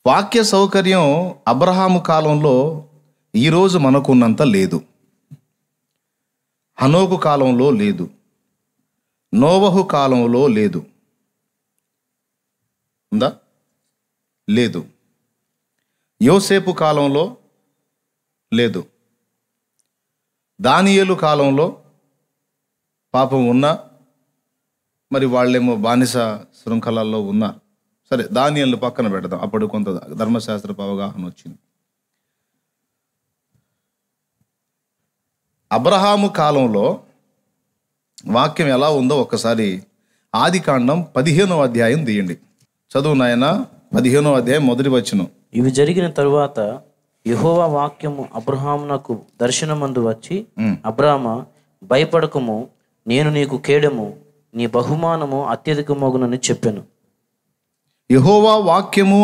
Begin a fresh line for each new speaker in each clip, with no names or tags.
వాక్య సౌకర్యం అబ్రహాము కాలంలో ఈరోజు మనకున్నంత లేదు. హనోకు కాలంలో లేదు, నోవహు కాలంలో లేదు. ఉందా? లేదు. యోసేపు కాలంలో లేదు. దానియేలు కాలంలో పాపం ఉన్నా, మరి వాళ్ళేమో బానిస శృంఖలాల్లో ఉన్నారు. సరే, దానియేలును పక్కన పెడదాం, అప్పుడు కొంత ధర్మశాస్త్రపు అవగాహన వచ్చింది. అబ్రహాము కాలంలో వాక్యం ఎలా ఉందో ఒక్కసారి ఆదికాండం 15వ అధ్యాయం తీయండి. చదువు నాయన. 15వ అధ్యాయం మొదటి వచనం.
ఇవి జరిగిన తరువాత యెహోవా వాక్యము అబ్రహామునకు దర్శనమందు వచ్చి, అబ్రామా, భయపడకము, నేను నీకు కేడము, నీ బహుమానము అత్యధికమగునని చెప్పెను.
యెహోవా వాక్యము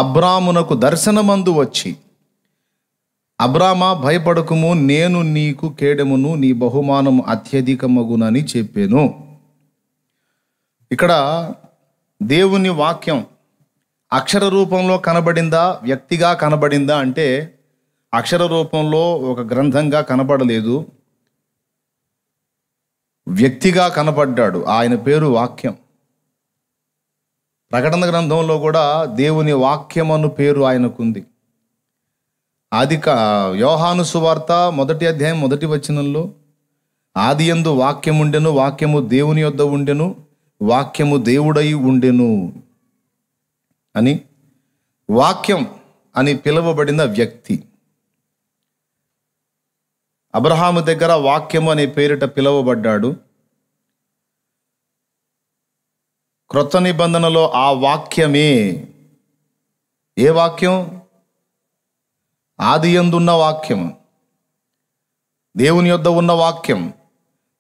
అబ్రామునకు దర్శనమందు వచ్చి, అబ్రామా, భయపడకుము, నేను నీకు కేడమును, నీ బహుమానము అత్యధికమగునని చెప్పాను. ఇక్కడ దేవుని వాక్యం అక్షర రూపంలో కనబడిందా, వ్యక్తిగా కనబడిందా అంటే అక్షర రూపంలో ఒక గ్రంథంగా కనబడలేదు, వ్యక్తిగా కనబడ్డాడు. ఆయన పేరు వాక్యం. ప్రకటన గ్రంథంలో కూడా దేవుని వాక్యం అను పేరు ఆయనకుంది. యోహాను సువార్త 1వ అధ్యాయం 1వ వచనంలో, ఆదియందు వాక్యముండెను, వాక్యము దేవుని యొద్ద ఉండెను, వాక్యము దేవుడై ఉండెను అని వాక్యం అని పిలువబడిన వ్యక్తి. అబ్రహాము దగ్గర వాక్యము అనే పేరిట పిలువబడ్డాడు. క్రొత్త నిబంధనలో ఆ వాక్యమే. ఏ వాక్యం? ఆదియందున్న వాక్యం, దేవుని యొద్ద ఉన్న వాక్యం,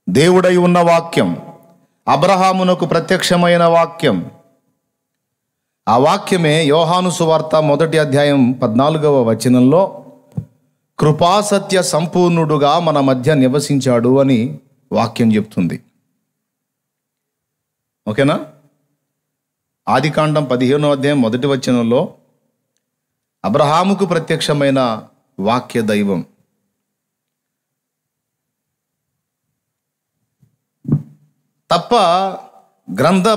దేవుడై ఉన్న వాక్యం, అబ్రహామునకు ప్రత్యక్షమైన వాక్యం. ఆ వాక్యమే యోహాను సువార్త 1వ అధ్యాయం 14వ వచనంలో కృపాసత్య సంపూర్ణుడుగా మన మధ్య నివసించాడు అని వాక్యం చెప్తుంది. ఓకేనా? ఆదికాండం 15వ అధ్యాయం 1వ వచనంలో అబ్రహాముకు ప్రత్యక్షమైన వాక్య దైవం. తప్ప గ్రంథ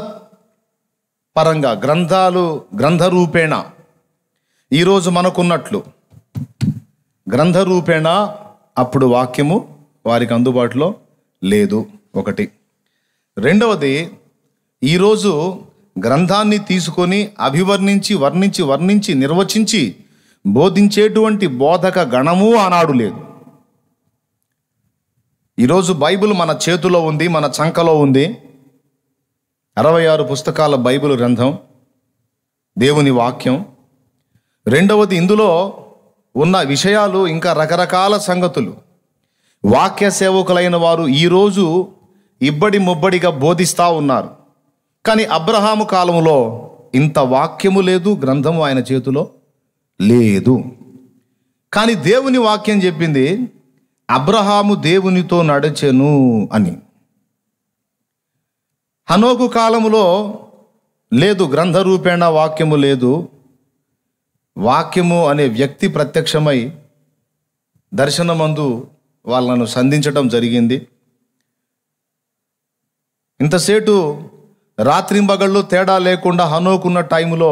పరంగా, గ్రంథ రూపేణ ఈరోజు మనకున్నట్లు గ్రంథ రూపేణ అప్పుడు వాక్యము వారికి అందుబాటులో లేదు. ఒకటి. రెండవది, ఈరోజు గ్రంథాన్ని తీసుకొని అభివర్ణించి వర్ణించి నిర్వచించి బోధించేటువంటి బోధక గణము ఆనాడు లేదు. ఈరోజు బైబిల్ మన చేతిలో ఉంది, మన చంకలో ఉంది. 66 పుస్తకాల బైబిల్ గ్రంథం, దేవుని వాక్యం. రెండవది, ఇందులో ఉన్న విషయాలు ఇంకా రకరకాల సంగతులు వాక్య సేవకులైన వారు ఈరోజు ఇబ్బడి ముబ్బడిగా బోధిస్తూ ఉన్నారు. కానీ అబ్రహాము కాలంలో ఇంత వాక్యము లేదు, గ్రంథము ఆయన చేతిలో లేదు. కానీ దేవుని వాక్యం చెప్పింది అబ్రహాము దేవునితో నడిచెను అని. హనోకు కాలములో లేదు, గ్రంథ రూపేణ వాక్యము లేదు. వాక్యము అనే వ్యక్తి ప్రత్యక్షమై దర్శనమందు వాళ్ళను సంధించడం జరిగింది. ఇంతసేటు రాత్రింబగళ్ళు తేడా లేకుండా హనోకున్న టైములో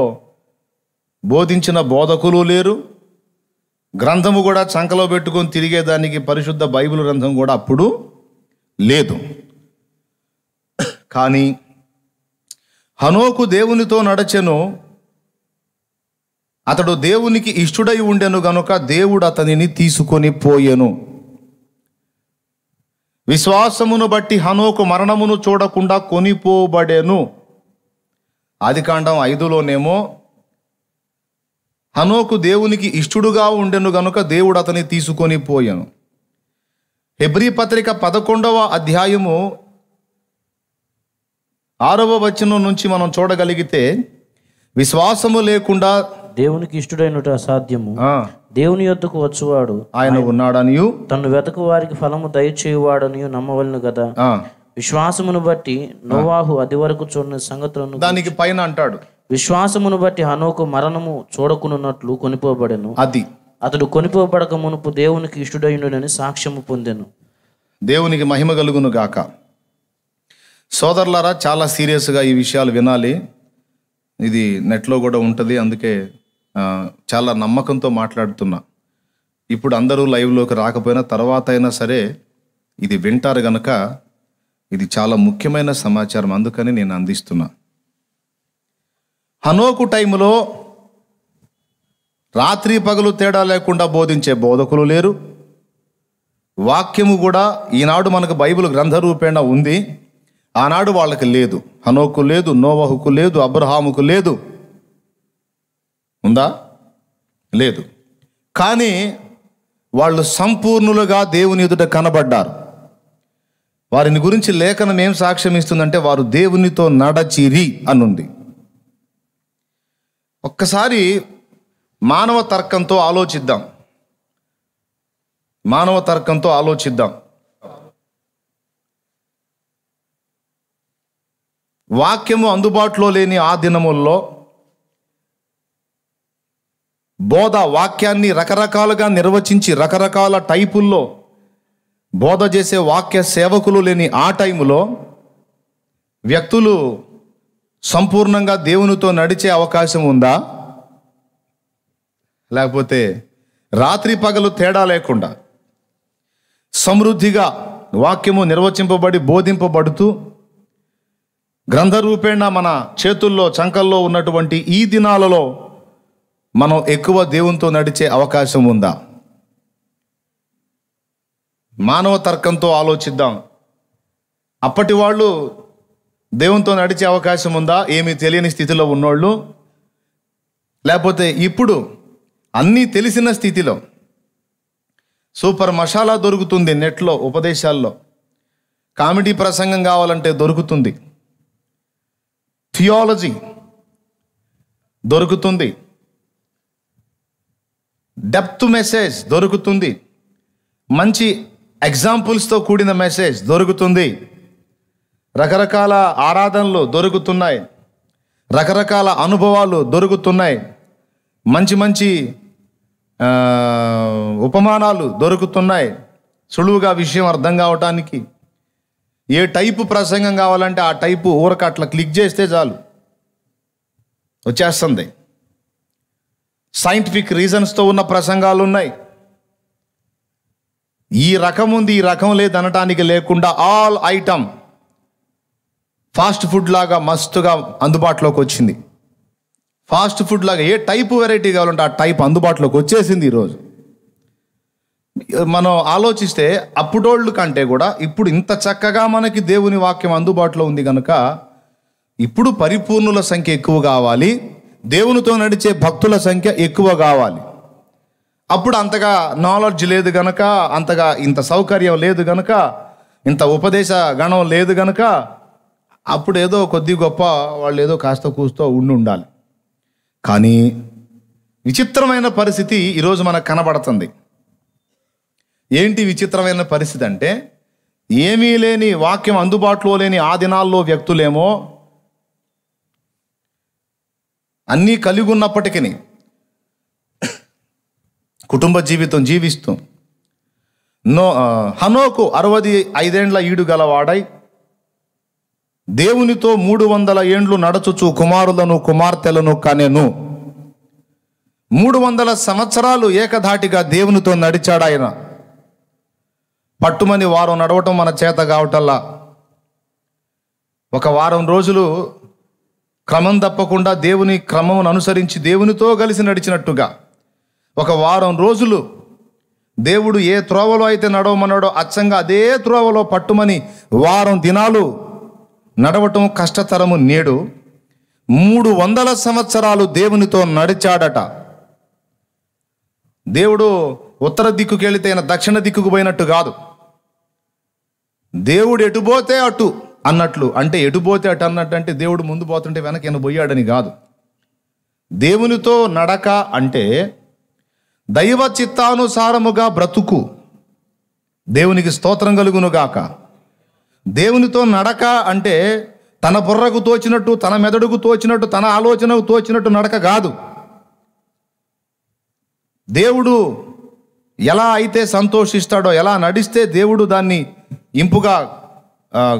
బోధించిన బోధకులు లేరు. గ్రంథము కూడా చంకలో పెట్టుకొని తిరిగేదానికి పరిశుద్ధ బైబిల్ గ్రంథం కూడా అప్పుడు లేదు. కానీ హనోకు దేవునితో నడచెను, అతడు దేవునికి ఇష్టుడై ఉండెను గనుక దేవుడు అతనిని తీసుకొని పోయెను. విశ్వాసమును బట్టి హనోకు మరణమును చూడకుండా కొనిపోబడెను. ఆదికాండం 5లోనేమో హనోకు దేవునికి ఇష్టుడుగా ఉండెను గనుక దేవుడు అతని తీసుకొని పోయెను. హెబ్రీ పత్రిక 11వ అధ్యాయము 6వ వచనం నుంచి మనం చూడగలిగితే, విశ్వాసము లేకుండా
దేవునికి ఇష్టుడైనట అసాధ్యము, దేవుని యొద్దకు వచ్చువాడు
ఆయన ఉన్నాడనియు
తను వెతకు వారికి ఫలము దయచేయువాడనియు నమ్మవలను కదా. విశ్వాసమును బట్టి నోవాహు అది వరకు చూడని సంగతులను
దానికి పైన అంటాడు,
విశ్వాసమును బట్టి హనోకు మరణము చూడకున్నట్లు కొనిపోబడెను. అతడు కొనిపోబడక మునుపు దేవునికి ఇష్టడైనని సాక్ష్యము పొందెను.
దేవునికి మహిమ కలుగును గాక. సోదరులారా, చాలా సీరియస్గా ఈ విషయాలు వినాలి. ఇది నెట్లో కూడా ఉంటుంది, అందుకే చాలా నమ్మకంతో మాట్లాడుతున్నా. ఇప్పుడు అందరూ లైవ్లోకి రాకపోయినా తర్వాత అయినా సరే ఇది వింటారు గనక ఇది చాలా ముఖ్యమైన సమాచారం, అందుకని నేను అందిస్తున్నా. హనోకు టైంలో రాత్రి పగలు తేడా లేకుండా బోధించే బోధకులు లేరు. వాక్యము కూడా ఈనాడు మనకు బైబిల్ గ్రంథ రూపేణ ఉంది, ఆనాడు వాళ్ళకి లేదు. హనోకు లేదు, నోవహుకు లేదు, అబ్రహాముకు లేదు. ఉందా? లేదు. కానీ వాళ్ళు సంపూర్ణులుగా దేవుని ఎదుట కనబడ్డారు. వారిని గురించి లేఖనం ఏం సాక్ష్యం ఇస్తుందంటే వారు దేవునితో నడచిరి అనుంది. ఒక్కసారి మానవ తర్కంతో ఆలోచిద్దాం. వాక్యము అందుబాటులో లేని ఆ దినముల్లో వాక్యాన్ని రకరకాలుగా నిర్వచించి రకరకాల టైపుల్లో బోధ చేసే వాక్య సేవకులు లేని ఆ టైములో వ్యక్తులు సంపూర్ణంగా దేవునితో నడిచే అవకాశం ఉందా? లేకపోతే రాత్రి పగలు తేడా లేకుండా సమృద్ధిగా వాక్యము నిర్వచింపబడి బోధింపబడుతూ గ్రంథ రూపేణ మన చేతుల్లో చంకల్లో ఉన్నటువంటి ఈ దినాలలో మనం ఎక్కువ దేవునితో నడిచే అవకాశం ఉందా? మానవ తర్కంతో ఆలోచిద్దాం. అప్పటి వాళ్ళు దేవునితో నడిచే అవకాశం ఉందా? ఏమీ తెలియని స్థితిలో ఉన్నోళ్ళు, లేకపోతే ఇప్పుడు అన్నీ తెలిసిన స్థితిలో సూపర్ మసాలా దొరుకుతుంది నెట్లో, ఉపదేశాల్లో. కామెడీ ప్రసంగం కావాలంటే దొరుకుతుంది, థియాలజీ దొరుకుతుంది, డెప్త్ మెసేజ్ దొరుకుతుంది, మంచి ఎగ్జాంపుల్స్తో కూడిన మెసేజ్ దొరుకుతుంది, రకరకాల ఆరాధనలు దొరుకుతున్నాయి, రకరకాల అనుభవాలు దొరుకుతున్నాయి, మంచి మంచి ఉపమానాలు దొరుకుతున్నాయి. సులువుగా విషయం అర్థం కావటానికి ఏ టైపు ప్రసంగం కావాలంటే ఆ టైపు ఊరక అట్లా క్లిక్ చేస్తే చాలు వచ్చేస్తుంది. సైంటిఫిక్ రీజన్స్తో ఉన్న ప్రసంగాలు ఉన్నాయి. ఈ రకం ఉంది, ఈ రకం లేదనటానికి లేకుండా ఆల్ ఐటమ్ ఫాస్ట్ ఫుడ్ లాగా మస్తుగా అందుబాటులోకి వచ్చింది. ఫాస్ట్ ఫుడ్ లాగా ఏ టైపు వెరైటీ కావాలంటే ఆ టైప్ అందుబాటులోకి వచ్చేసింది. ఈరోజు మనం ఆలోచిస్తే అప్పుడోళ్ళు కంటే కూడా ఇప్పుడు ఇంత చక్కగా మనకి దేవుని వాక్యం అందుబాటులో ఉంది కనుక ఇప్పుడు పరిపూర్ణుల సంఖ్య ఎక్కువ కావాలి, దేవునితో నడిచే భక్తుల సంఖ్య ఎక్కువ కావాలి. అప్పుడు అంతగా నాలెడ్జ్ లేదు గనక, అంతగా ఇంత సౌకర్యం లేదు గనక, ఇంత ఉపదేశ గణం లేదు గనక అప్పుడు ఏదో కొద్ది గొప్ప వాళ్ళు ఏదో కాస్త కూస్తో ఉండాలి. కానీ విచిత్రమైన పరిస్థితి ఈరోజు మనకు కనబడుతుంది. ఏంటి విచిత్రమైన పరిస్థితి అంటే, ఏమీ లేని వాక్యం అందుబాటులో లేని ఆ దినాల్లో వ్యక్తులేమో అన్నీ కలిగి ఉన్నప్పటికీ కుటుంబ జీవితం జీవిస్తూ హనోకు 65 ఏండ్ల ఈడు గలవాడై దేవునితో 300 ఏండ్లు నడుచుచు కుమారులను కుమార్తెలను కనెను. 300 సంవత్సరాలు ఏకధాటిగా దేవునితో నడిచాడు ఆయన. పట్టుమని వారం నడవటం మన చేత కావటల్లా. ఒక వారం రోజులు క్రమం తప్పకుండా దేవుని క్రమమును అనుసరించి దేవునితో కలిసి నడిచినట్టుగా, ఒక వారం రోజులు దేవుడు ఏ త్రోవలో అయితే నడవమన్నాడో అచ్చంగా అదే త్రోవలో పట్టుమని వారం దినాలు నడవటం కష్టతరము. నేడు 300 సంవత్సరాలు దేవునితో నడిచాడట. దేవుడు ఉత్తర దిక్కుకి వెళితే ఆయన దక్షిణ దిక్కుకు పోయినట్టు కాదు. దేవుడు ఎటుపోతే అటు అన్నట్లు, అంటే ఎటుపోతే అటు అన్నట్టు అంటే దేవుడు ముందు పోతుంటే వెనక ఈయన పోయాడని కాదు. దేవునితో నడక అంటే దైవ చిత్తానుసారముగా బ్రతుకు. దేవునికి స్తోత్రం కలుగునుగాక. దేవునితో నడక అంటే తన బుర్రకు తోచినట్టు, తన మెదడుకు తోచినట్టు, తన ఆలోచనకు తోచినట్టు నడక కాదు. దేవుడు ఎలా అయితే సంతోషిస్తాడో, ఎలా నడిస్తే దేవుడు దాన్ని ఇంపుగా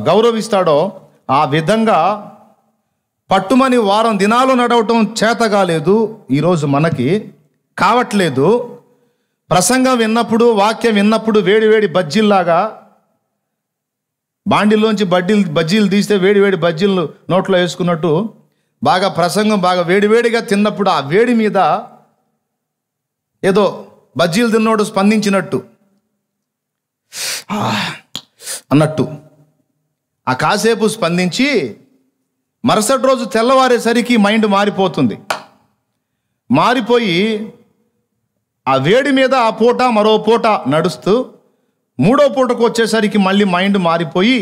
గౌరవిస్తాడో ఆ విధంగా పట్టుమని వారం దినాలు నడవటం చేత కాలేదు. ఈరోజు మనకి కావట్లేదు. ప్రసంగం విన్నప్పుడు, వాక్యం విన్నప్పుడు వేడి బజ్జీల్లాగా బాండిల్లోంచి బజ్జీలు తీస్తే వేడి బజ్జీలు నోట్లో వేసుకున్నట్టు బాగా ప్రసంగం బాగా వేడిగా తిన్నప్పుడు ఆ వేడి మీద ఏదో బజ్జీలు తిన్నోడు స్పందించినట్టు అన్నట్టు ఆ కాసేపు స్పందించి మరుసటి రోజు తెల్లవారేసరికి మైండ్ మారిపోతుంది. మారిపోయి ఆ వేడి మీద ఆ పూట మరో పూట నడుస్తూ మూడో పూటకు వచ్చేసరికి మళ్ళీ మైండ్ మారిపోయి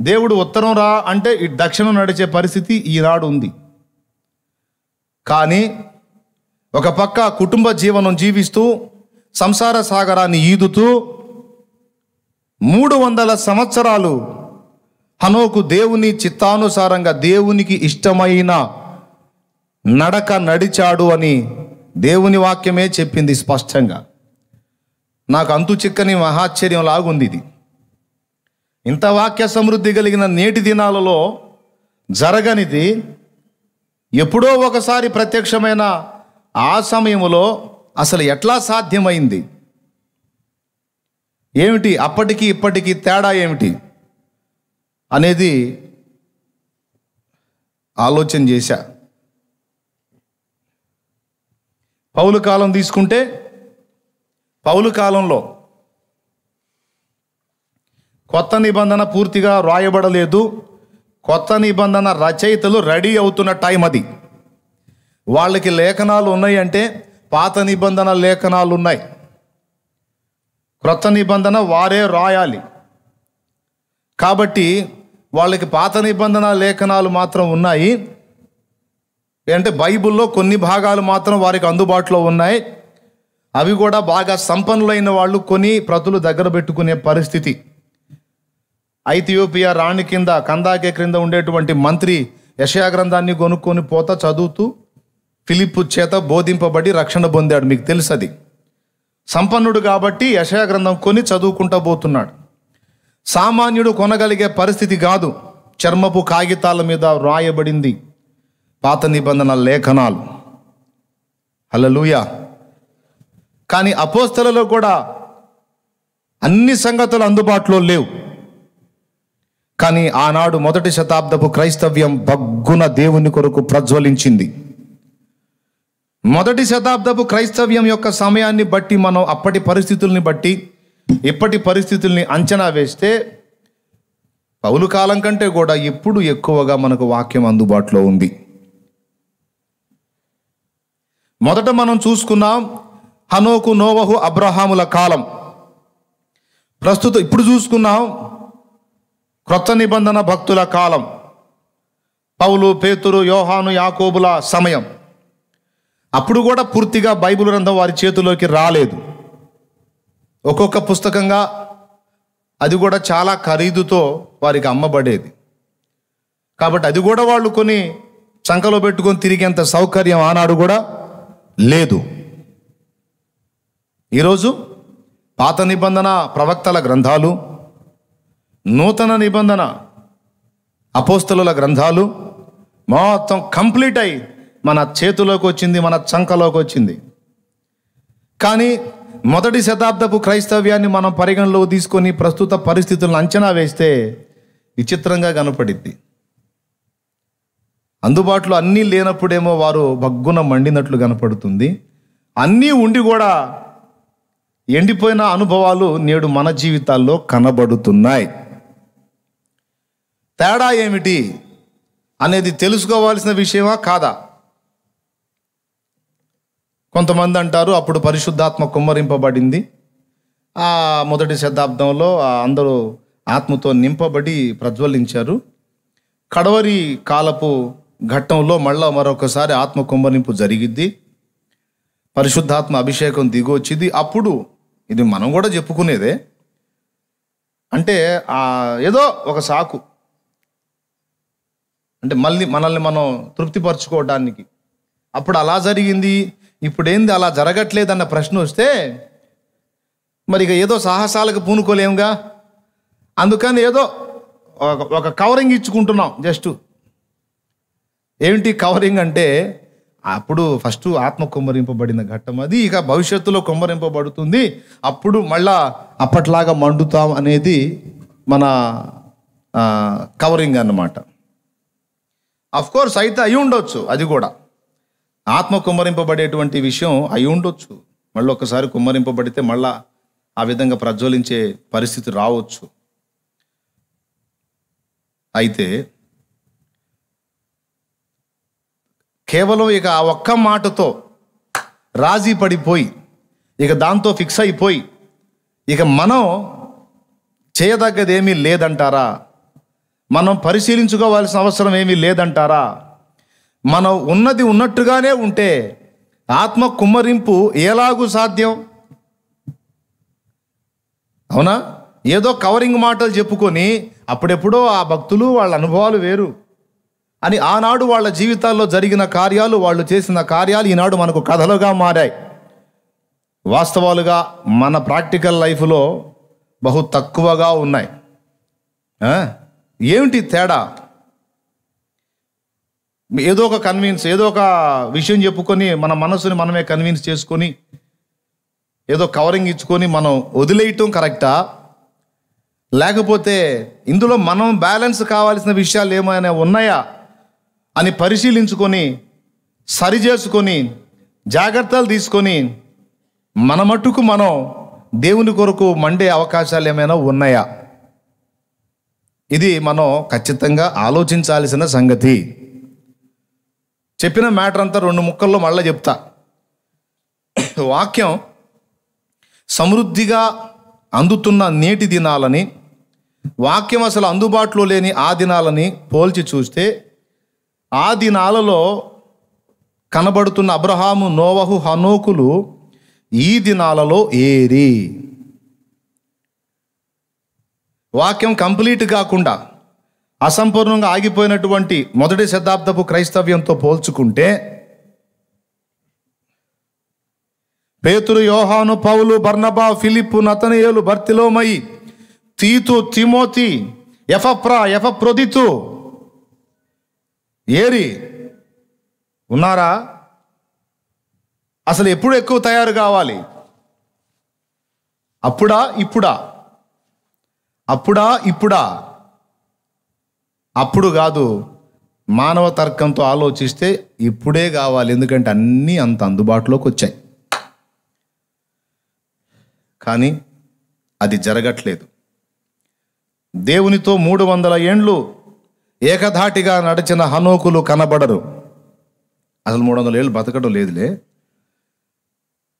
దేవుడు ఉత్తరం రా అంటే ఈ దక్షిణం నడిచే పరిస్థితి ఈనాడు ఉంది. కానీ ఒక పక్క కుటుంబ జీవనం జీవిస్తూ సంసార సాగరాన్ని ఈదుతూ 300 సంవత్సరాలు హనోకు దేవుని చిత్తానుసారంగా దేవునికి ఇష్టమైన నడక నడిచాడు అని దేవుని వాక్యమే చెప్పింది స్పష్టంగా. నాకు అంతు చిక్కని మహాశ్చర్యం లాగుంది ఇది. ఇంత వాక్య సమృద్ధి కలిగిన నేటి దినాలలో జరగనిది ఎప్పుడో ఒకసారి ప్రత్యక్షమైన ఆ సమయంలో అసలు ఎట్లా సాధ్యమైంది? ఏమిటి అప్పటికి ఇప్పటికీ తేడా ఏమిటి అనేది ఆలోచన చేశా. పౌలు కాలం తీసుకుంటే, పౌలు కాలంలో కొత్త నిబంధన పూర్తిగా రాయబడలేదు. కొత్త నిబంధన రచయితలు రెడీ అవుతున్న టైం అది. వాళ్ళకి లేఖనాలు ఉన్నాయి అంటే పాత నిబంధన లేఖనాలు ఉన్నాయి. క్రొత్త నిబంధన వారే రాయాలి కాబట్టి వాళ్ళకి పాత నిబంధన లేఖనాలు మాత్రం ఉన్నాయి. అంటే బైబిల్లో కొన్ని భాగాలు మాత్రం వారికి అందుబాటులో ఉన్నాయి. అవి కూడా బాగా సంపన్నులైన వాళ్ళు కొని ప్రతులు దగ్గర పెట్టుకునే పరిస్థితి. ఐథియోపియా రాణి కింద కందాకే క్రింద ఉండేటువంటి మంత్రి యెషయా గ్రంథాన్ని కొనుక్కొని పోతా చదువుతూ ఫిలిప్పు చేత బోధింపబడి రక్షణ పొందాడు. మీకు తెలుసు అది. సంపన్నుడు కాబట్టి యెషయా గ్రంథం కొని చదువుకుంటూ పోతున్నాడు. సామాన్యుడు కొనగలిగే పరిస్థితి కాదు. చర్మపు కాగితాల మీద రాయబడింది పాత నిబంధన లేఖనాలు. హల్లెలూయా. కానీ అపోస్తలులో కూడా అన్ని సంగతులు అందుబాటులో లేవు. కానీ ఆనాడు మొదటి శతాబ్దపు క్రైస్తవ్యం బగ్గున దేవుని కొరకు ప్రజ్వలించింది. మొదటి శతాబ్దపు క్రైస్తవ్యం యొక్క సమయాన్ని బట్టి మనం అప్పటి పరిస్థితుల్ని బట్టి ఇప్పటి పరిస్థితుల్ని అంచనా వేస్తే పౌలు కాలం కంటే కూడా ఇప్పుడు ఎక్కువగా మనకు వాక్యం అందుబాటులో ఉంది. మొదట మనం చూసుకున్నాం హనోకు, నోవహు, అబ్రహాముల కాలం. ప్రస్తుతం ఇప్పుడు చూసుకున్నాం క్రొత్త నిబంధన భక్తుల కాలం. పౌలు, పేతురు, యోహాను, యాకోబుల సమయం. అప్పుడు కూడా పూర్తిగా బైబిల్ గ్రంథం వారి చేతిలోకి రాలేదు. ఒక్కొక్క పుస్తకంగా అది కూడా చాలా ఖరీదుతో వారికి అమ్మబడేది. కాబట్టి అది కూడా వాళ్ళు కొని చంకలో పెట్టుకొని తిరిగేంత సౌకర్యం ఆనాడు కూడా లేదు. ఈరోజు పాత నిబంధన ప్రవక్తల గ్రంథాలు, నూతన నిబంధన అపోస్తలుల గ్రంథాలు మొత్తం కంప్లీట్ అయి మన చేతిలోకి వచ్చింది, మన చంకలోకి వచ్చింది. కానీ మొదటి శతాబ్దపు క్రైస్తవ్యాన్ని మనం పరిగణలో తీసుకొని ప్రస్తుత పరిస్థితులను అంచనా వేస్తే విచిత్రంగా కనపడిద్ది. అందుబాటులో అన్నీ లేనప్పుడేమో వారు బగ్గున మండినట్లు కనపడుతుంది. అన్నీ ఉండి కూడా ఎండిపోయిన అనుభవాలు నేడు మన జీవితాల్లో కనబడుతున్నాయి. తేడా ఏమిటి అనేది తెలుసుకోవాల్సిన విషయమా కాదా? కొంతమంది అంటారు అప్పుడు పరిశుద్ధాత్మ కుమ్మరింపబడింది, ఆ మొదటి శతాబ్దంలో అందరూ ఆత్మతో నింపబడి ప్రజ్వలించారు. కడవరి కాలపు ఘట్టంలో మళ్ళా మరొకసారి ఆత్మ కుమ్మరింపు జరిగిద్ది, పరిశుద్ధాత్మ అభిషేకం దిగొచ్చింది. అప్పుడు ఇది మనం కూడా చెప్పుకునేదే. అంటే ఏదో ఒక సాకు, అంటే మళ్ళీ మనల్ని మనం తృప్తిపరచుకోవడానికి. అప్పుడు అలా జరిగింది, ఇప్పుడు ఏంది అలా జరగట్లేదన్న ప్రశ్న వస్తే మరి ఇక ఏదో సాహసాలకు పూనుకోలేముగా. అందుకని ఏదో ఒక కవరింగ్ ఇచ్చుకుంటున్నాం. జస్ట్ ఏమిటి కవరింగ్ అంటే, అప్పుడు ఫస్ట్ ఆత్మ కుమ్మరింపబడిన ఘట్టం అది, ఇక భవిష్యత్తులో కుమ్మరింపబడుతుంది, అప్పుడు మళ్ళా అప్పట్లాగా మండుతాం అనేది మన కవరింగ్ అన్నమాట. అఫ్కోర్స్ అయితే అయి ఉండొచ్చు, అది కూడా ఆత్మ కుమ్మరింపబడేటువంటి విషయం అయి ఉండొచ్చు. మళ్ళీ ఒకసారి కుమ్మరింపబడితే మళ్ళా ఆ విధంగా ప్రజ్వలించే పరిస్థితి రావచ్చు. అయితే కేవలం ఇక ఆ ఒక్క మాటతో రాజీ పడిపోయి, ఇక దాంతో ఫిక్స్ అయిపోయి, ఇక మనం చేయదగ్గది ఏమీ లేదంటారా? మనం పరిశీలించుకోవాల్సిన అవసరం ఏమీ లేదంటారా? మనం ఉన్నది ఉన్నట్టుగానే ఉంటే ఆత్మ కుమ్మరింపు ఎలాగూ సాధ్యం? అవునా? ఏదో కవరింగ్ మాటలు చెప్పుకొని అప్పుడెప్పుడో ఆ భక్తులు వాళ్ళ అనుభవాలు వేరు అని ఆనాడు వాళ్ళ జీవితాల్లో జరిగిన కార్యాలు, వాళ్ళు చేసిన కార్యాలు ఈనాడు మనకు కథలుగా మారాయి. వాస్తవాలుగా మన ప్రాక్టికల్ లైఫ్లో బహు తక్కువగా ఉన్నాయి. ఏమిటి తేడా? ఏదో ఒక విషయం చెప్పుకొని మన మనసుని మనమే కన్విన్స్ చేసుకొని ఏదో కవరింగ్ ఇచ్చుకొని మనం వదిలేయటం కరెక్టా? లేకపోతే ఇందులో మనం బ్యాలెన్స్ కావాల్సిన విషయాలు ఏమైనా ఉన్నాయా అని పరిశీలించుకొని సరి చేసుకొని జాగ్రత్తలు తీసుకొని మన మట్టుకు మనం దేవుని కొరకు మండే అవకాశాలు ఏమైనా ఉన్నాయా? ఇది మనం ఖచ్చితంగా ఆలోచించాల్సిన సంగతి. చెప్పిన మ్యాటర్ అంతా 2 ముక్కల్లో మళ్ళీ చెప్తా. వాక్యం సమృద్ధిగా అందుతున్న నేటి దినాలని, వాక్యం అసలు అందుబాటులో లేని ఆ దినాలని పోల్చి చూస్తే, ఆ దినాలలో కనబడుతున్న అబ్రహాము, నోవహు, హనోకులు ఈ దినాలలో ఏరి. వాక్యం కంప్లీట్ కాకుండా అసంపూర్ణంగా ఆగిపోయినటువంటి మొదటి శతాబ్దపు క్రైస్తవ్యంతో పోల్చుకుంటే, పేతురు, యోహాను, పౌలు, బర్నబా, ఫిలిప్పు, నతనయేలు, బర్తిలోమయి, తీతు, తిమోతి, ఎఫప్రొదితు ఏరి ఉన్నారా? అసలు ఎప్పుడు ఎక్కువ తయారు కావాలి? అప్పుడా ఇప్పుడా? అప్పుడు కాదు. మానవ తర్కంతో ఆలోచిస్తే ఇప్పుడే కావాలి, ఎందుకంటే అన్నీ అంత అందుబాటులోకి వచ్చాయి. కానీ అది జరగట్లేదు. దేవునితో 300 ఏండ్లు ఏకధాటిగా నడిచిన హనోకులు కనబడరు. అసలు 300 ఏళ్ళు బతకడం లేదులే,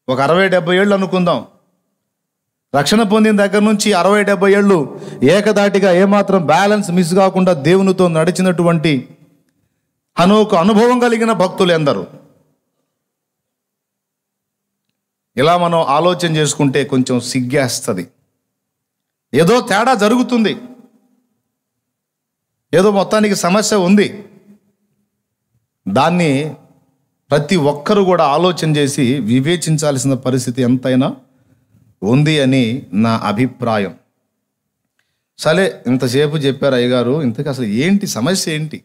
ఒక 60-70 ఏళ్ళు అనుకుందాం. రక్షణ పొందిన దగ్గర నుంచి 60-70 ఏళ్ళు ఏకధాటిగా ఏమాత్రం బ్యాలెన్స్ మిస్ కాకుండా దేవునితో నడిచినటువంటి హనోకు అనుభవం కలిగిన భక్తులు ఎందరు? ఇలా మనం ఆలోచన చేసుకుంటే కొంచెం సిగ్గేస్తుంది. ఏదో తేడా జరుగుతుంది, ఏదో మొత్తానికి సమస్య ఉంది. దాన్ని ప్రతి ఒక్కరూ కూడా ఆలోచన చేసి వివేచించాల్సిన పరిస్థితి ఎంతైనా ఉంది అని నా అభిప్రాయం. సరే, ఇంతసేపు చెప్పారు అయ్యగారు, ఇంతకు అసలు ఏంటి సమస్య ఏంటి?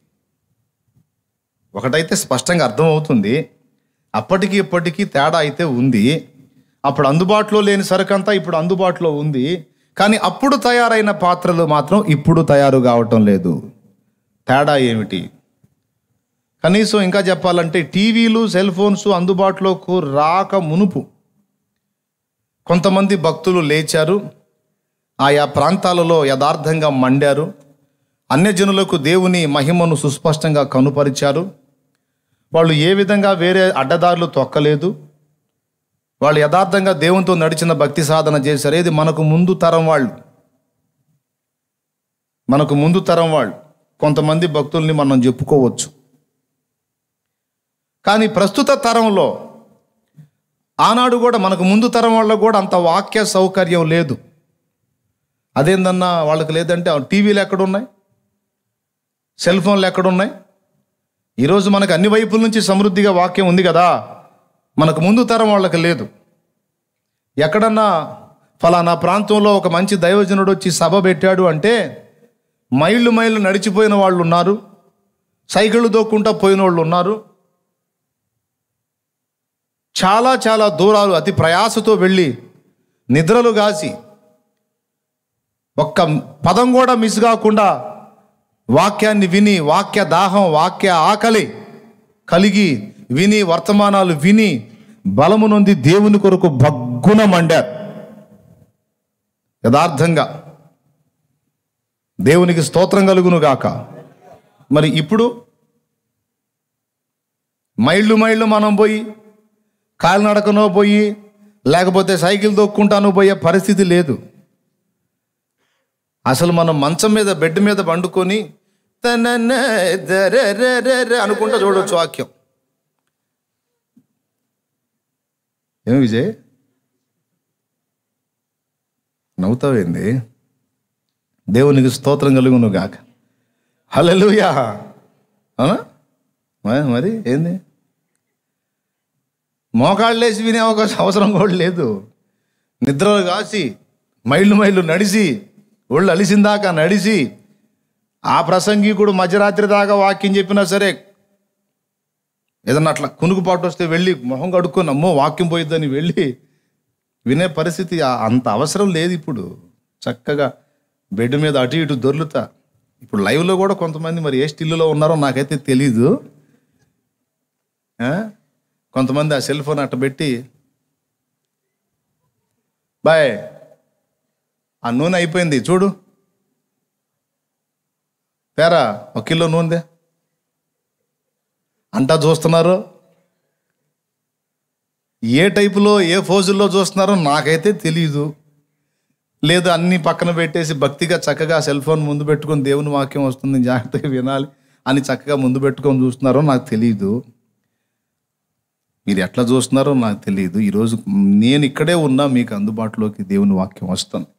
ఒకటైతే స్పష్టంగా అర్థమవుతుంది, అప్పటికి ఇప్పటికీ తేడా అయితే ఉంది. అప్పుడు అందుబాటులో లేని సరుకంతా ఇప్పుడు అందుబాటులో ఉంది. కానీ అప్పుడు తయారైన పాత్రలు మాత్రం ఇప్పుడు తయారు కావటం లేదు. తేడా ఏమిటి? కనీసం ఇంకా చెప్పాలంటే టీవీలు, సెల్ ఫోన్స్ అందుబాటులోకి రాక మునుపు కొంతమంది భక్తులు లేచారు, ఆయా ప్రాంతాలలో యథార్థంగా మండారు, అన్యజనులకు దేవుని మహిమను సుస్పష్టంగా కనుపరిచారు. వాళ్ళు ఏ విధంగా వేరే అడ్డదారులు తొక్కలేదు. వాళ్ళు యథార్థంగా దేవునితో నడిచిన భక్తి సాధన చేశారు. ఇది మనకు ముందు తరం వాళ్ళు కొంతమంది భక్తుల్ని మనం చెప్పుకోవచ్చు. కానీ ప్రస్తుత తరంలో, ఆనాడు కూడా మనకు ముందు తరం వాళ్ళకు కూడా అంత వాక్య సౌకర్యం లేదు. అదేందన్నా వాళ్ళకి లేదంటే టీవీలు ఎక్కడున్నాయి, సెల్ ఫోన్లు ఎక్కడున్నాయి? ఈరోజు మనకు అన్ని వైపుల నుంచి సమృద్ధిగా వాక్యం ఉంది కదా, మనకు ముందు తరం వాళ్ళకి లేదు. ఎక్కడన్నా ఫలానా ప్రాంతంలో ఒక మంచి దైవజనుడు వచ్చి సభ పెట్టాడు అంటే మైళ్ళు మైళ్ళు నడిచిపోయిన వాళ్ళు ఉన్నారు, సైకిళ్ళు దొక్కుంటా పోయిన వాళ్ళు ఉన్నారు, చాలా చాలా దూరాలు అతి ప్రయాసతో వెళ్ళి నిద్రలు కాసి ఒక్క పదం కూడా మిస్ కాకుండా వాక్యాన్ని విని, వాక్య దాహం, వాక్య ఆకలి కలిగి విని, వర్తమానాలు విని బలము నొంది దేవుని కొరకు భగ్గున మండారు యథార్థంగా. దేవునికి స్తోత్రం కలుగును గాక. మరి ఇప్పుడు మైళ్ళు మైళ్ళు మనం పోయి, కాలినడకనో పోయి, లేకపోతే సైకిల్ దొక్కుంటానో పోయే పరిస్థితి లేదు. అసలు మనం మంచం మీద, బెడ్ మీద పండుకొని అనుకుంటా చూడవచ్చు వాక్యం. ఏమి విజయ్ నవ్వుతావేంది? దేవునికి స్తోత్రం కలుగును గాక. హల్లెలూయా. అవునా? మరి ఏంది? మోకాళ్ళు వేసి వినే అవసరం కూడా లేదు. నిద్రలు కాసి మైళ్ళు మైళ్ళు నడిచి, ఒళ్ళు అలిసిందాకా నడిచి, ఆ ప్రసంగికుడు మధ్యరాత్రి దాకా వాక్యం చెప్పినా సరే ఏదన్నా అట్లా కునుకుపాటు వస్తే వెళ్ళి మొహం కడుక్కొని అమ్మో వాక్యం పోయిద్దని వెళ్ళి వినే పరిస్థితి అంత అవసరం లేదు. ఇప్పుడు చక్కగా బెడ్ మీద అటు ఇటు దొర్లుతా. ఇప్పుడు లైవ్లో కూడా కొంతమంది మరి ఏ స్టిల్లో ఉన్నారో నాకైతే తెలీదు. కొంతమంది ఆ సెల్ ఫోన్ అట్ట పెట్టి, బాయ్ ఆ నూనె అయిపోయింది చూడు, తేరా 1 కిలో నూనె అంటా చూస్తున్నారు. ఏ టైపులో, ఏ ఫోజుల్లో చూస్తున్నారో నాకైతే తెలీదు. లేదు అన్నీ పక్కన పెట్టేసి భక్తిగా చక్కగా సెల్ ఫోన్ ముందు పెట్టుకొని దేవుని వాక్యం వస్తుంది జాగ్రత్తగా వినాలి అని చక్కగా ముందు పెట్టుకొని చూస్తున్నారో నాకు తెలీదు. మీరు ఎట్లా చూస్తున్నారో నాకు తెలియదు. ఈరోజు నేను ఇక్కడే ఉన్నా, మీకు అందుబాటులోకి దేవుని వాక్యం వస్తుంది.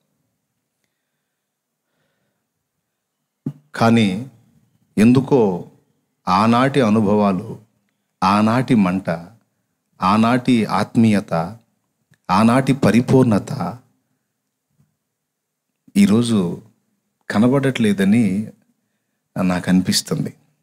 కానీ ఎందుకో ఆనాటి అనుభవాలు, ఆనాటి మంట, ఆనాటి ఆత్మీయత, ఆనాటి పరిపూర్ణత ఈరోజు కనబడట్లేదని నాకు అనిపిస్తుంది.